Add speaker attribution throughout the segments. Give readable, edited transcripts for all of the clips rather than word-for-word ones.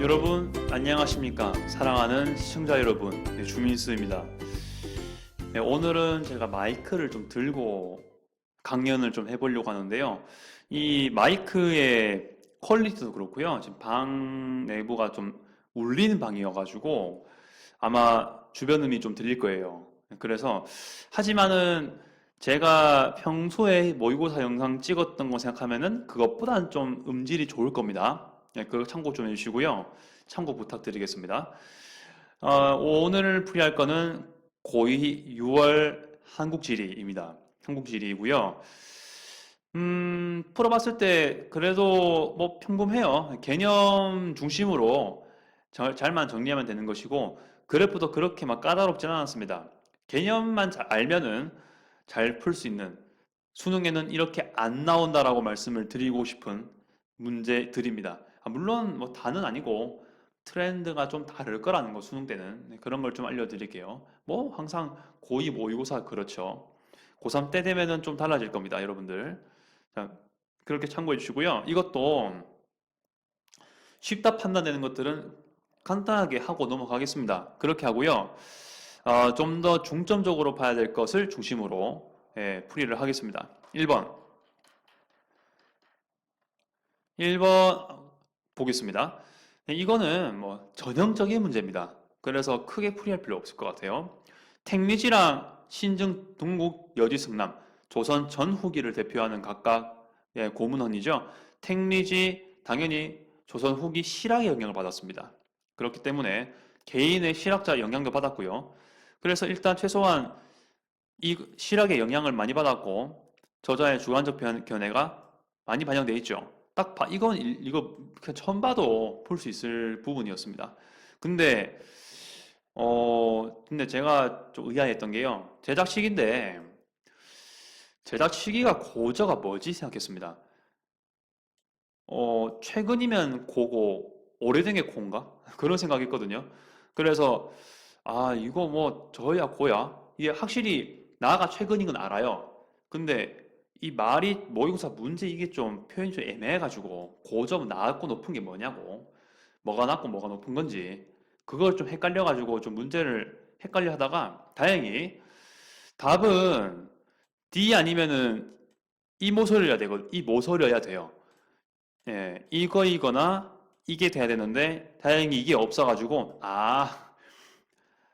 Speaker 1: 여러분 안녕하십니까? 사랑하는 시청자 여러분, 주민수입니다. 오늘은 제가 마이크를 좀 들고 강연을 좀 해보려고 하는데요. 이 마이크의 퀄리티도 그렇고요. 지금 방 내부가 좀 울리는 방이어가지고 아마 주변 음이 좀 들릴 거예요. 그래서 하지만은 제가 평소에 모의고사 영상 찍었던 거 생각하면은 그것보다는 좀 음질이 좋을 겁니다. 그거 참고 좀 해주시고요. 참고 부탁드리겠습니다. 오늘 풀이할 거는 고2 6월 한국지리입니다. 한국지리이고요. 풀어봤을 때 그래도 뭐 평범해요. 개념 중심으로 잘만 정리하면 되는 것이고 그래프도 그렇게 막 까다롭진 않았습니다. 개념만 잘 알면은 잘 풀 수 있는 수능에는 이렇게 안 나온다라고 말씀을 드리고 싶은 문제들입니다. 물론 뭐 다는 아니고 트렌드가 좀 다를 거라는 거 수능 때는 그런 걸 좀 알려드릴게요. 뭐 항상 고2 모의고사 그렇죠. 고3 때 되면은 좀 달라질 겁니다, 여러분들. 자, 그렇게 참고해 주시고요. 이것도 쉽다 판단되는 것들은 간단하게 하고 넘어가겠습니다. 그렇게 하고요. 좀 더 중점적으로 봐야 될 것을 중심으로 풀이를 하겠습니다. 1번 보겠습니다. 이거는 뭐 전형적인 문제입니다. 그래서 크게 풀이할 필요 없을 것 같아요. 택리지랑 신증, 동국, 여지, 승남, 조선 전후기를 대표하는 각각 고문헌이죠. 택리지 당연히 조선 후기 실학의 영향을 받았습니다. 그렇기 때문에 개인의 실학자 영향도 받았고요. 그래서 일단 최소한 이 실학의 영향을 많이 받았고 저자의 주관적 견해가 많이 반영되어 있죠. 이거 그냥 처음 봐도 볼 수 있을 부분이었습니다. 근데 근데 제가 좀 의아했던 게요. 제작 시기가 고저가 뭐지 생각했습니다. 최근이면 고고, 오래된 게 고인가? 그런 생각했거든요. 그래서 이거 뭐 저야 고야? 이게 확실히 나가 최근인 건 알아요. 근데 이 말이 모의고사 문제 이게 좀 표현이 좀 애매해가지고 고점 낮고 높은 게 뭐냐고 뭐가 낮고 뭐가 높은 건지 그걸 좀 헷갈려가지고 좀 문제를 헷갈려 하다가 다행히 답은 D 아니면은 이 모서리여야 돼요. 예, 이거나 이게 돼야 되는데 다행히 이게 없어가지고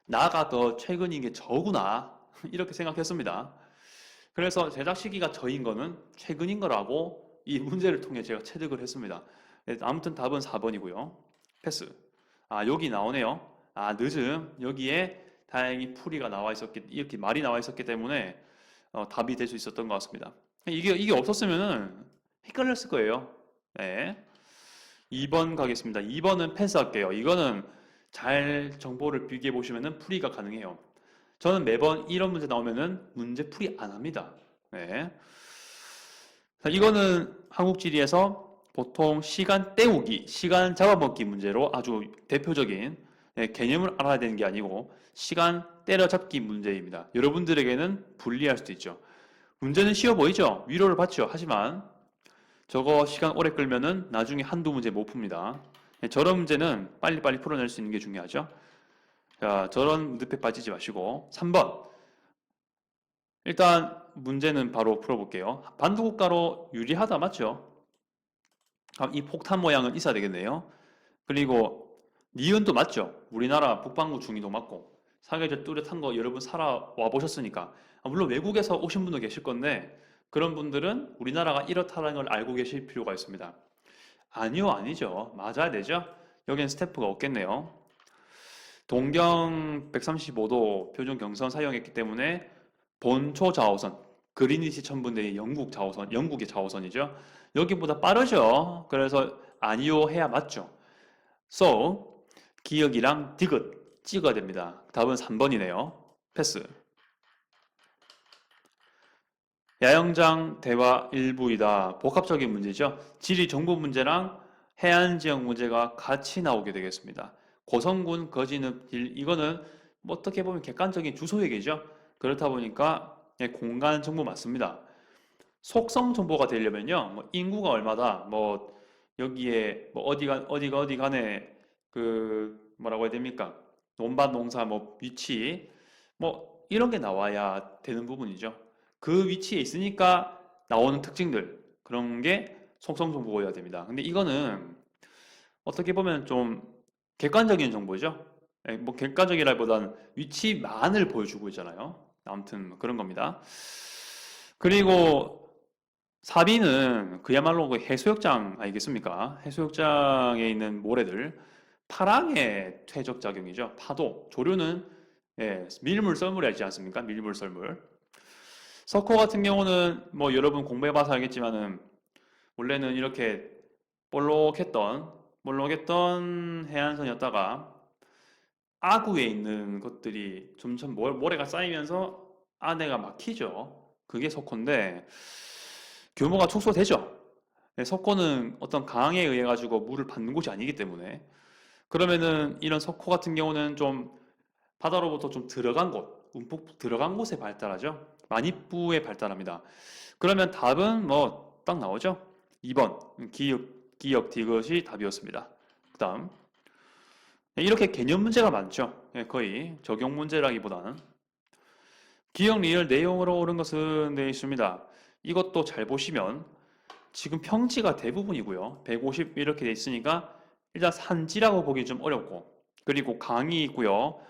Speaker 1: 나가 더 최근인 게 저구나 이렇게 생각했습니다. 그래서 제작 시기가 저인 거는 최근인 거라고 이 문제를 통해 제가 체득을 했습니다. 아무튼 답은 4번이고요. 패스. 여기 나오네요. 늦음. 여기에 다행히 풀이가 나와 있었기, 이렇게 말이 나와 있었기 때문에 답이 될 수 있었던 것 같습니다. 이게 없었으면은 헷갈렸을 거예요. 네. 2번 가겠습니다. 2번은 패스할게요. 이거는 잘 정보를 비교해 보시면은 풀이가 가능해요. 저는 매번 이런 문제 나오면은 문제 풀이 안 합니다. 네. 자, 이거는 한국지리에서 보통 시간 때우기, 시간 잡아먹기 문제로 아주 대표적인 개념을 알아야 되는 게 아니고 시간 때려잡기 문제입니다. 여러분들에게는 불리할 수도 있죠. 문제는 쉬워 보이죠? 위로를 받죠. 하지만 저거 시간 오래 끌면은 나중에 한두 문제 못 풉니다. 저런 문제는 빨리빨리 풀어낼 수 있는 게 중요하죠. 자, 저런 늪에 빠지지 마시고 3번. 일단 문제는 바로 풀어볼게요. 반도국가로 유리하다 맞죠? 이 폭탄 모양은 있어야 되겠네요. 그리고 니은도 맞죠? 우리나라 북반구 중위도 맞고 사계절 뚜렷한 거 여러분 살아와 보셨으니까 물론 외국에서 오신 분도 계실 건데 그런 분들은 우리나라가 이렇다는 걸 알고 계실 필요가 있습니다. 아니요, 아니죠. 맞아야 되죠? 여기는 스태프가 없겠네요. 동경 135도 표준 경선 사용했기 때문에 본초 자오선, 그리니치 천분대의 영국의 자오선이죠. 여기보다 빠르죠. 그래서 아니요 해야 맞죠. So, 기억이랑 디귿 찍어야 됩니다. 답은 3번이네요. 패스. 야영장 대화 일부이다. 복합적인 문제죠. 지리 정보 문제랑 해안 지역 문제가 같이 나오게 되겠습니다. 고성군 거진읍 이거는 뭐 어떻게 보면 객관적인 주소 얘기죠. 그렇다 보니까 공간 정보 맞습니다. 속성 정보가 되려면요, 뭐 인구가 얼마다, 뭐 여기에 뭐 어디 간에 뭐라고 해야 됩니까? 논밭 농사 뭐 위치 뭐 이런 게 나와야 되는 부분이죠. 그 위치에 있으니까 나오는 특징들 그런 게 속성 정보여야 됩니다. 근데 이거는 어떻게 보면 좀 객관적인 정보죠. 뭐 객관적이라기보다는 위치만을 보여주고 있잖아요. 아무튼 뭐 그런 겁니다. 그리고 사비는 그야말로 그 해수욕장 아니겠습니까? 해수욕장에 있는 모래들, 파랑의 퇴적 작용이죠. 파도, 조류는 밀물, 썰물이 있지 않습니까? 밀물, 썰물. 석호 같은 경우는 뭐 여러분 공부해봐서 알겠지만은 원래는 이렇게 볼록했던 해안선이었다가 아구에 있는 것들이 점점 모래가 쌓이면서 안에가 막히죠. 그게 석호인데 규모가 축소되죠. 석호는 어떤 강에 의해 가지고 물을 받는 곳이 아니기 때문에 그러면은 이런 석호 같은 경우는 좀 바다로부터 좀 들어간 곳, 움푹 들어간 곳에 발달하죠. 만입부에 발달합니다. 그러면 답은 뭐 딱 나오죠. 2번 기역 디귿이 답이었습니다. 그다음 이렇게 개념 문제가 많죠. 거의 적용 문제라기보다는 기억 리을 내용으로 옳은 것은 되어 있습니다. 이것도 잘 보시면 지금 평지가 대부분이고요. 150 이렇게 돼 있으니까 일단 산지라고 보기 좀 어렵고 그리고 강이 있고요.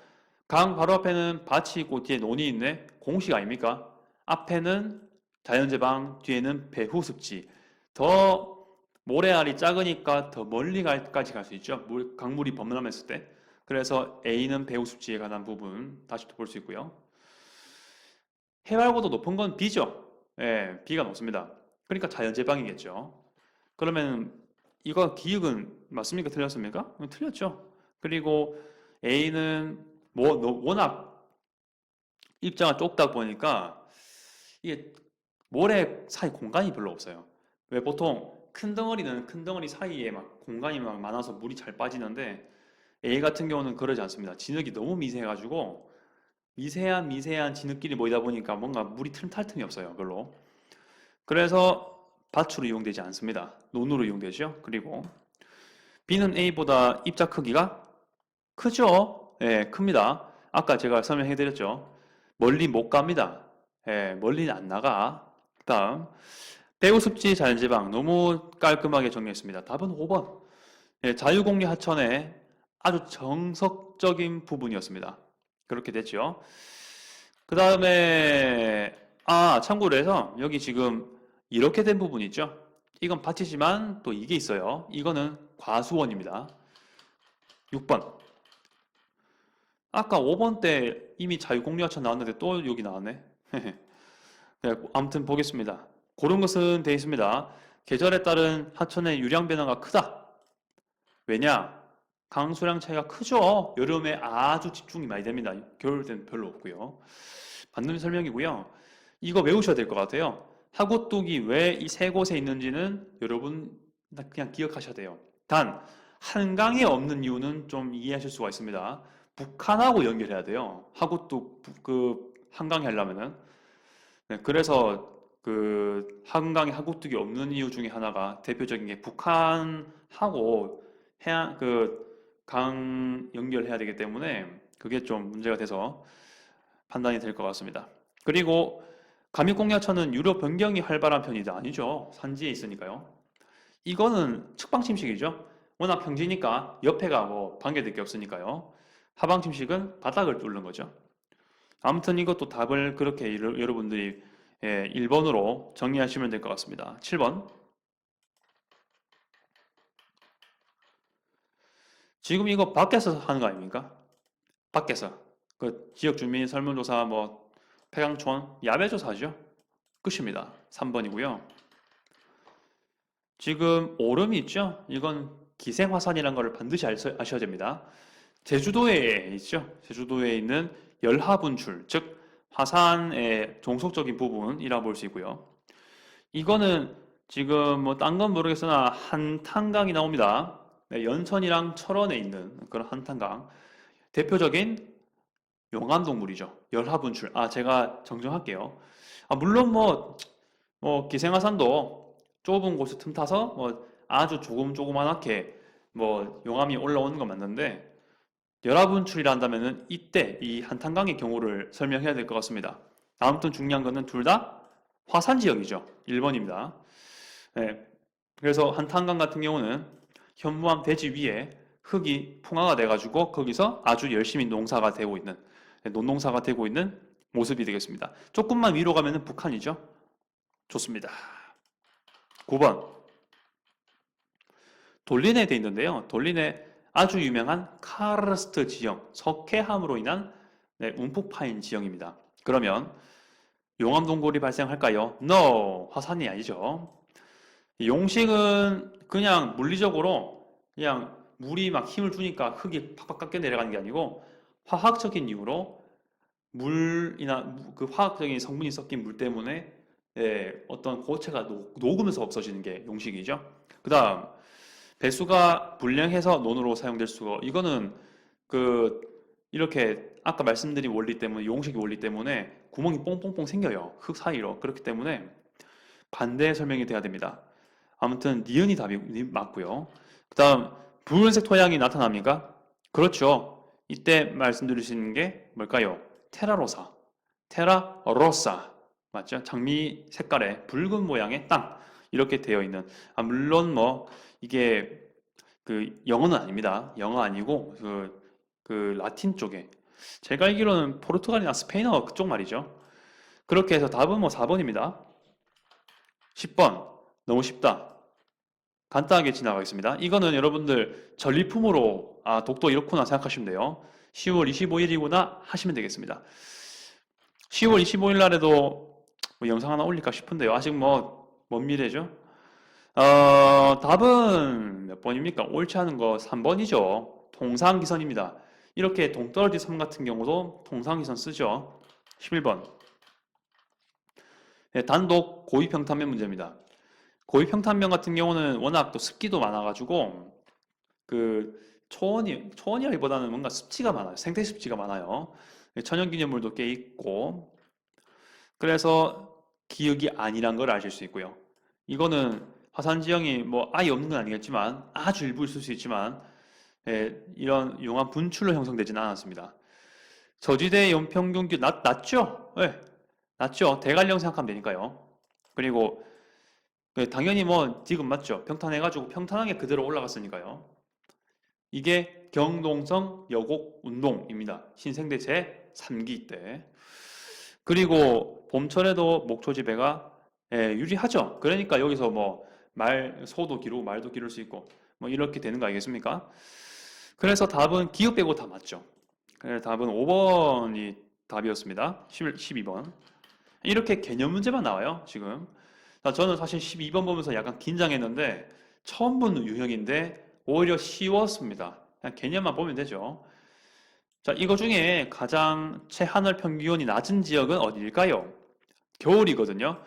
Speaker 1: 강 바로 앞에는 밭이 있고 뒤에 논이 있네. 공식 아닙니까? 앞에는 자연제방, 뒤에는 배후습지. 더 모래알이 작으니까 더 멀리까지 갈 수 있죠. 강물이 범람했을 때. 그래서 A는 배후습지에 관한 부분 다시 볼 수 있고요. 해발고도 높은 건 B죠. 예, B가 높습니다. 그러니까 자연제방이겠죠. 그러면 이거 기억은 맞습니까? 틀렸습니까? 틀렸죠. 그리고 A는 뭐 워낙 입자가 좁다 보니까 이게 모래 사이 공간이 별로 없어요. 왜 보통 큰 덩어리는 큰 덩어리 사이에 막 공간이 막 많아서 물이 잘 빠지는데 A 같은 경우는 그러지 않습니다. 진흙이 너무 미세해가지고 미세한 진흙끼리 모이다 보니까 뭔가 물이 탈 틈이 없어요. 별로. 그래서 밭으로 이용되지 않습니다. 논으로 이용되죠. 그리고 B는 A보다 입자 크기가 크죠? 예, 큽니다. 아까 제가 설명해 드렸죠. 멀리 못 갑니다. 예, 멀리는 안 나가. 다음 배우습지 자연지방 너무 깔끔하게 정리했습니다. 답은 5번. 예, 자유공유 하천의 아주 정석적인 부분이었습니다. 그렇게 됐죠. 그 다음에 참고로 해서 여기 지금 이렇게 된 부분 있죠. 이건 밭이지만 또 이게 있어요. 이거는 과수원입니다. 6번. 아까 5번 때 이미 자유공유하천 나왔는데 또 여기 나왔네. 네, 아무튼 보겠습니다. 고른 것은 되어 있습니다. 계절에 따른 하천의 유량 변화가 크다. 왜냐? 강수량 차이가 크죠. 여름에 아주 집중이 많이 됩니다. 겨울 때는 별로 없고요. 반드시 설명이고요. 이거 외우셔야 될 것 같아요. 하구뚝이 왜 이 세 곳에 있는지는 여러분 그냥 기억하셔야 돼요. 단 한강에 없는 이유는 좀 이해하실 수가 있습니다. 북한하고 연결해야 돼요. 하구뚝 한강에 하려면은. 네, 그래서 한강에 하구뚝이 없는 이유 중에 하나가 대표적인 게 북한하고 해안 강 연결해야 되기 때문에 그게 좀 문제가 돼서 판단이 될 것 같습니다. 그리고 감익공야천은 유럽 변경이 활발한 편이다. 아니죠. 산지에 있으니까요. 이거는 측방 침식이죠. 워낙 평지니까 옆에가 뭐 반개될 게 없으니까요. 하방 침식은 바닥을 뚫는 거죠. 아무튼 이것도 답을 그렇게 여러분들이 1번으로 정리하시면 될 것 같습니다. 7번. 지금 이거 밖에서 하는 거 아닙니까? 밖에서. 그 지역 주민 설문조사 뭐 폐강촌 야외조사죠. 끝입니다. 3번이고요. 지금 오름이 있죠? 이건 기생화산이라는 걸 반드시 아셔야 됩니다. 제주도에 있죠. 제주도에 있는 열하분출, 즉 화산의 종속적인 부분이라 볼 수 있고요. 이거는 지금 뭐 딴 건 모르겠으나 한탄강이 나옵니다. 네, 연천이랑 철원에 있는 그런 한탄강. 대표적인 용암동물이죠. 열하분출. 제가 정정할게요. 물론 뭐 기생화산도 좁은 곳을 틈타서 뭐 아주 조그만하게 뭐 용암이 올라오는 건 맞는데 열화분출이라 한다면은 이때 이 한탄강의 경우를 설명해야 될 것 같습니다. 아무튼 중요한 거는 둘 다 화산 지역이죠. 1번입니다. 네, 그래서 한탄강 같은 경우는 현무암 대지 위에 흙이 풍화가 돼가지고 거기서 아주 열심히 농사가 되고 있는 논농사가 되고 있는 모습이 되겠습니다. 조금만 위로 가면은 북한이죠. 좋습니다. 9번 돌린에 돼 있는데요. 돌린에 아주 유명한 카르스트 지형, 석회암으로 인한 움푹 파인 지형입니다. 그러면 용암동굴이 발생할까요? No, 화산이 아니죠. 용식은 그냥 물리적으로 그냥 물이 막 힘을 주니까 흙이 팍팍 깎여 내려가는 게 아니고 화학적인 이유로 물이나 그 화학적인 성분이 섞인 물 때문에 어떤 고체가 녹으면서 없어지는 게 용식이죠. 그 다음 배수가 불량해서 논으로 사용될 수가 이거는 그 이렇게 아까 말씀드린 원리 때문에 용식의 원리 때문에 구멍이 뽕뽕뽕 생겨요. 흙 사이로. 그렇기 때문에 반대 설명이 돼야 됩니다. 아무튼 니은이 답이 맞고요. 그 다음 붉은색 토양이 나타납니까? 그렇죠. 이때 말씀드릴 수 있는 게 뭘까요? 테라로사. 테라로사. 맞죠? 장미 색깔의 붉은 모양의 땅. 이렇게 되어 있는. 물론 뭐 이게 그 영어는 아닙니다. 영어 아니고 그 라틴 쪽에 제가 알기로는 포르투갈이나 스페인어 그쪽 말이죠. 그렇게 해서 답은 뭐 4번입니다. 10번 너무 쉽다. 간단하게 지나가겠습니다. 이거는 여러분들 전리품으로 독도 이렇구나 생각하시면 돼요. 10월 25일이구나 하시면 되겠습니다. 10월 25일 날에도 뭐 영상 하나 올릴까 싶은데요. 아직 뭐 먼 미래죠. 답은 몇 번입니까? 옳지 않은 거 3번이죠. 통상기선입니다. 이렇게 동떨어진 섬 같은 경우도 통상기선 쓰죠. 11번. 네, 단독 고위평탄면 문제입니다. 고위평탄면 같은 경우는 워낙 또 습기도 많아가지고 그 초원이라기보다는 뭔가 습지가 많아요. 생태 습지가 많아요. 천연기념물도 꽤 있고 그래서 기억이 아니란 걸 아실 수 있고요. 이거는 화산 지형이 뭐 아예 없는 건 아니겠지만 아주 일부 있을 수 있지만 이런 용암 분출로 형성되지는 않았습니다. 저지대 연평균 낮죠? 네, 낮죠. 대관령 생각하면 되니까요. 그리고 당연히 뭐 디귿 맞죠. 평탄해가지고 평탄하게 그대로 올라갔으니까요. 이게 경동성 여곡 운동입니다. 신생대 제3기 때. 그리고 봄철에도 목초지배가 유리하죠. 그러니까 여기서 뭐 소도 기르고 말도 기를 수 있고 뭐 이렇게 되는 거 아니겠습니까? 그래서 답은 기억 빼고 다 맞죠. 그래서 답은 5번이 답이었습니다. 12번. 이렇게 개념 문제만 나와요, 지금. 저는 사실 12번 보면서 약간 긴장했는데 처음 본 유형인데 오히려 쉬웠습니다. 그냥 개념만 보면 되죠. 자, 이거 중에 가장 최하늘 평균이 낮은 지역은 어디일까요? 겨울이거든요.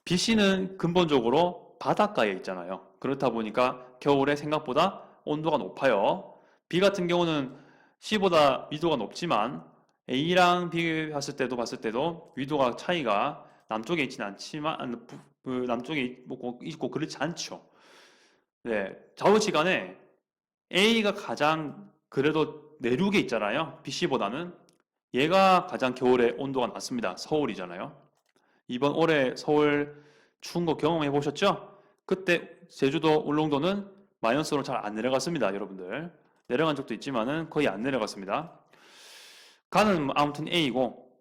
Speaker 1: BC는 근본적으로 바닷가에 있잖아요. 그렇다 보니까 겨울에 생각보다 온도가 높아요. B 같은 경우는 C보다 위도가 높지만 A랑 비교했을 때도 위도가 차이가 남쪽에 있지는 않지만 남쪽에 있고 그렇지 않죠. 네, 좌우지간에 A가 가장 그래도 내륙에 있잖아요. BC보다는 얘가 가장 겨울에 온도가 낮습니다. 서울이잖아요. 이번 올해 서울 추운 거 경험해 보셨죠? 그때 제주도 울릉도는 마이너스로 잘 안 내려갔습니다, 여러분들. 내려간 적도 있지만은 거의 안 내려갔습니다. 가는 아무튼 A고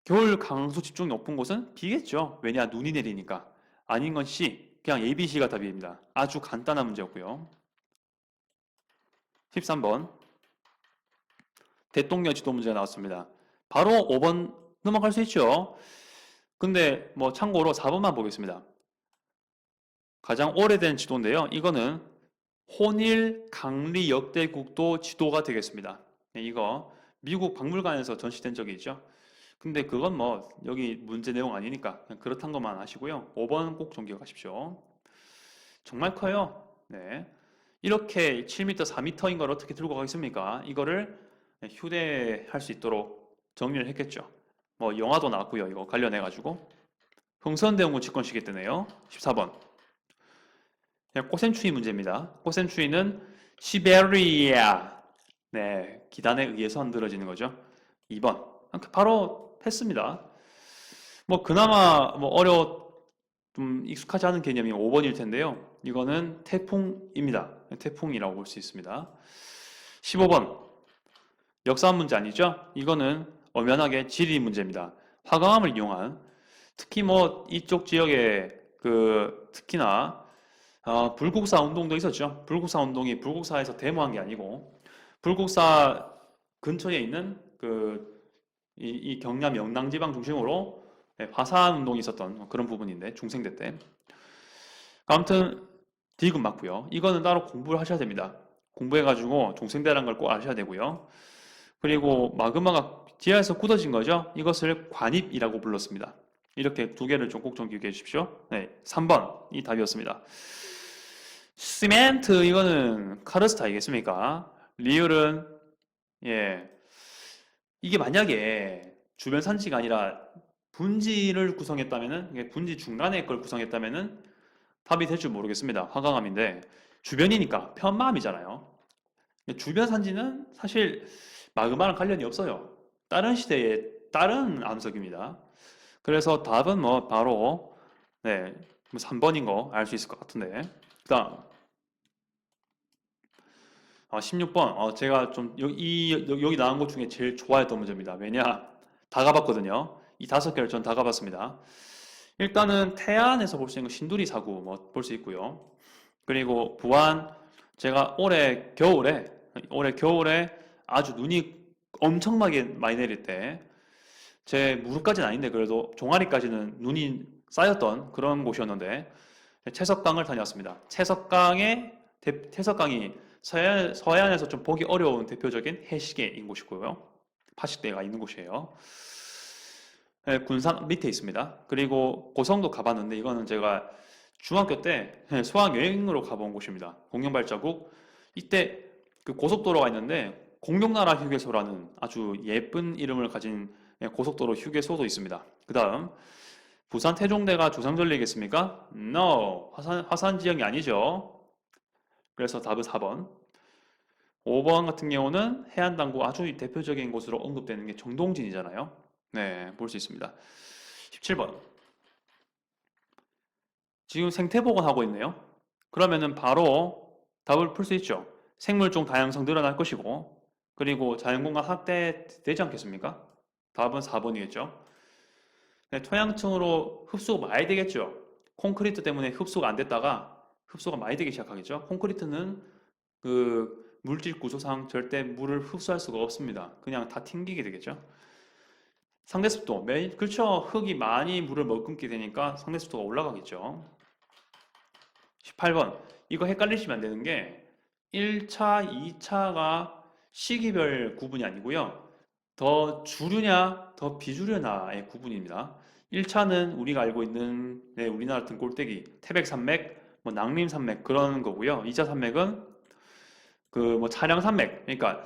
Speaker 1: 겨울 강수 집중이 높은 곳은 B겠죠. 왜냐? 눈이 내리니까. 아닌 건 C. 그냥 A, B, C가 답입니다. 아주 간단한 문제였고요. 13번. 대통령 지도 문제가 나왔습니다. 바로 5번 넘어갈 수 있죠. 근데 뭐 참고로 4번만 보겠습니다. 가장 오래된 지도인데요. 이거는 혼일 강리 역대국도 지도가 되겠습니다. 이거 미국 박물관에서 전시된 적이 있죠. 근데 그건 뭐 여기 문제 내용 아니니까 그냥 그렇단 것만 아시고요. 5번 꼭 좀 기억하십시오. 정말 커요. 네. 이렇게 7m, 4m인 걸 어떻게 들고 가겠습니까? 이거를 휴대할 수 있도록 정리를 했겠죠. 뭐 영화도 나왔고요. 이거 관련해가지고. 흥선대원군 집권시기 때네요. 14번. 꽃샘추위 문제입니다. 꽃샘추위는 시베리아. 네, 기단에 의해서 흔들어지는 거죠. 2번. 바로 했습니다. 뭐 그나마 뭐 좀 익숙하지 않은 개념이 5번일 텐데요. 이거는 태풍입니다. 태풍이라고 볼 수 있습니다. 15번. 역사학 문제 아니죠? 이거는 엄연하게 지리 문제입니다. 화강암을 이용한 특히 뭐 이쪽 지역에 특히나 불국사 운동도 있었죠. 불국사 운동이 불국사에서 데모한 게 아니고 불국사 근처에 있는 이 경남 영남 지방 중심으로 화산 운동이 있었던 그런 부분인데 중생대 때. 아무튼 디귿 맞고요. 이거는 따로 공부를 하셔야 됩니다. 공부해가지고 중생대라는 걸 꼭 아셔야 되고요. 그리고 마그마가 지하에서 굳어진 거죠. 이것을 관입이라고 불렀습니다. 이렇게 두 개를 좀 꼭 좀 기억해 주십시오. 네, 3번 이 답이었습니다. 시멘트 이거는 카르스타이겠습니까? 리을은 예 이게 만약에 주변 산지가 아니라 분지를 구성했다면은 이게 분지 중간에 걸 구성했다면은 답이 될 줄 모르겠습니다. 화강암인데 주변이니까 편마암이잖아요. 주변 산지는 사실 마그마랑 관련이 없어요. 다른 시대의 다른 암석입니다. 그래서 답은 뭐 바로 네, 3번인 거 알 수 있을 것 같은데. 그다음 16번 제가 좀 여기 나온 것 중에 제일 좋아했던 문제입니다. 왜냐? 다 가봤거든요. 이 5개를 전 다 가봤습니다. 일단은 태안에서 볼 수 있는 신두리 사구 뭐 볼 수 있고요. 그리고 부안 제가 올해 겨울에 아주 눈이 엄청나게 많이 내릴 때 제 무릎까지는 아닌데 그래도 종아리까지는 눈이 쌓였던 그런 곳이었는데 채석강을 다녔습니다. 채석강이 서해안에서 좀 보기 어려운 대표적인 해시계인 곳이고요. 파식대가 있는 곳이에요. 네, 군산 밑에 있습니다. 그리고 고성도 가봤는데 이거는 제가 중학교 때 수학 여행으로 가본 곳입니다. 공룡발자국. 이때 고속도로가 있는데 공룡나라 휴게소라는 아주 예쁜 이름을 가진 고속도로 휴게소도 있습니다. 그 다음 부산 태종대가 조상전리겠습니까? No. 화산 지형이 아니죠. 그래서 답은 4번. 5번 같은 경우는 해안당구 아주 대표적인 곳으로 언급되는 게 정동진이잖아요. 네, 볼 수 있습니다. 17번. 지금 생태복원 하고 있네요. 그러면은 바로 답을 풀 수 있죠. 생물종 다양성 늘어날 것이고, 그리고 자연공간 확대되지 않겠습니까? 답은 4번이겠죠. 네, 토양층으로 흡수가 많이 되겠죠. 콘크리트 때문에 흡수가 안 됐다가 흡수가 많이 되기 시작하겠죠. 콘크리트는 물질 구조상 절대 물을 흡수할 수가 없습니다. 그냥 다 튕기게 되겠죠. 상대습도, 그렇죠. 흙이 많이 물을 머금게 되니까 상대습도가 올라가겠죠. 18번. 이거 헷갈리시면 안 되는 게 1차, 2차가 시기별 구분이 아니고요. 더 주류냐, 더 비주류냐의 구분입니다. 1차는 우리가 알고 있는 우리나라 등골대기, 태백산맥, 뭐 낭림산맥 그런 거고요. 2차 산맥은 뭐 차량산맥. 그러니까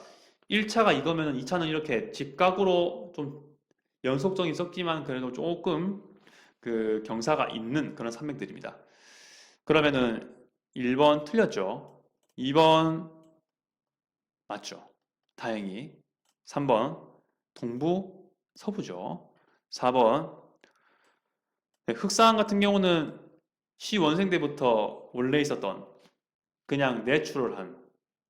Speaker 1: 1차가 이거면 2차는 이렇게 직각으로 좀 연속성이 섞지만 그래도 조금 경사가 있는 그런 산맥들입니다. 그러면은 1번 틀렸죠. 2번 맞죠. 다행히. 3번 동부, 서부죠. 4번 흑산 같은 경우는 시원생 때부터 원래 있었던 그냥 내추럴한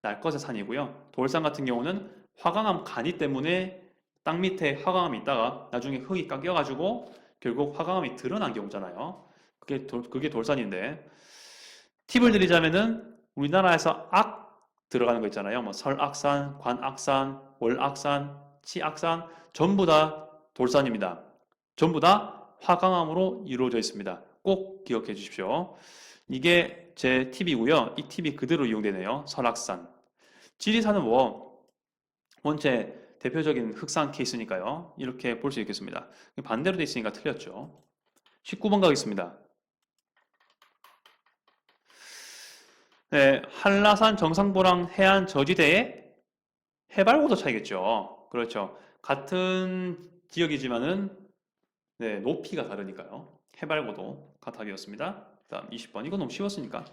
Speaker 1: 날것의 산이고요. 돌산 같은 경우는 화강암 간이 때문에 땅 밑에 화강암이 있다가 나중에 흙이 깎여가지고 결국 화강암이 드러난 경우잖아요. 그게 돌산인데 팁을 드리자면은 우리나라에서 악 들어가는 거 있잖아요. 뭐 설악산, 관악산, 월악산, 치악산 전부 다 돌산입니다. 전부 다 화강암으로 이루어져 있습니다. 꼭 기억해 주십시오. 이게 제 팁이고요. 이 팁이 그대로 이용되네요. 설악산. 지리산은 뭐 원체 대표적인 흑산 케이스니까요. 이렇게 볼 수 있겠습니다. 반대로 돼 있으니까 틀렸죠. 19번 가겠습니다. 네, 한라산 정상보랑 해안 저지대의 해발고도 차이겠죠. 그렇죠. 같은 지역이지만은 네, 높이가 다르니까요. 해발고도가 답이었습니다. 다음 20번. 이거 너무 쉬웠으니까.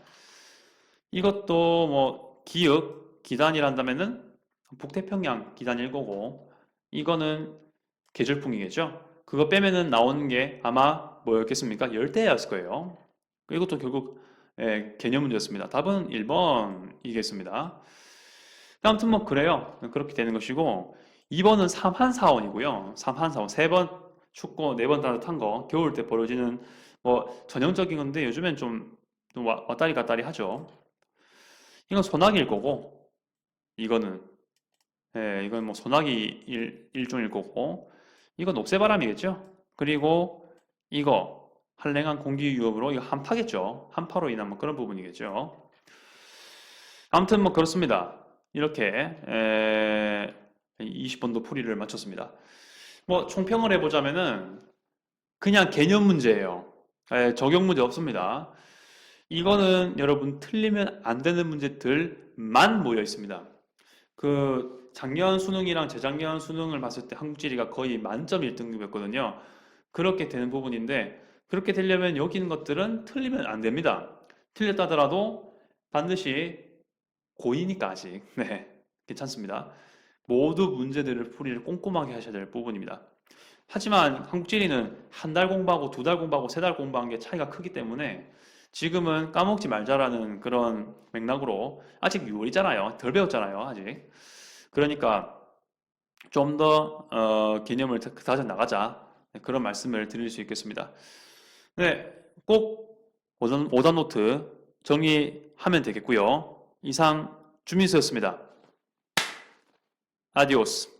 Speaker 1: 이것도 뭐 기역, 기단이란다면은 북태평양 기단일 거고, 이거는 계절풍이겠죠? 그거 빼면은 나오는 게 아마 뭐였겠습니까? 열대야였을 거예요. 이것도 결국 개념 문제였습니다. 답은 1번이겠습니다. 아무튼 뭐 그래요. 그렇게 되는 것이고 2번은 삼한사원이고요. 삼한사원 3번 춥고 4번 따뜻한 거 겨울 때 벌어지는 뭐 전형적인 건데 요즘엔 좀 왔다리 갔다리 하죠. 이건 소나기일 거고 이거는 이건 뭐 소나기 일종일 거고 이건 옥새바람이겠죠. 그리고 이거 한랭한 공기 위협으로 이거 한파겠죠. 한파로 인한 뭐 그런 부분이겠죠. 아무튼 뭐 그렇습니다. 이렇게 20번도 풀이를 마쳤습니다. 뭐 총평을 해보자면은 그냥 개념 문제예요. 적용 문제 없습니다. 이거는 여러분 틀리면 안 되는 문제들만 모여 있습니다. 그 작년 수능이랑 재작년 수능을 봤을 때 한국지리가 거의 만점 1등급이었거든요. 그렇게 되는 부분인데 그렇게 되려면 여기 있는 것들은 틀리면 안 됩니다. 틀렸다 하더라도 반드시 고이니까 아직 네, 괜찮습니다. 모두 문제들을 풀이를 꼼꼼하게 하셔야 될 부분입니다. 하지만 한국지리는 한 달 공부하고 2달 공부하고 3달 공부한 게 차이가 크기 때문에 지금은 까먹지 말자라는 그런 맥락으로 아직 6월이잖아요. 덜 배웠잖아요. 아직. 그러니까 좀 더 개념을 다져 나가자. 네, 그런 말씀을 드릴 수 있겠습니다. 네, 꼭 오답 노트 정리하면 되겠고요. 이상 주민수였습니다. 아디오스.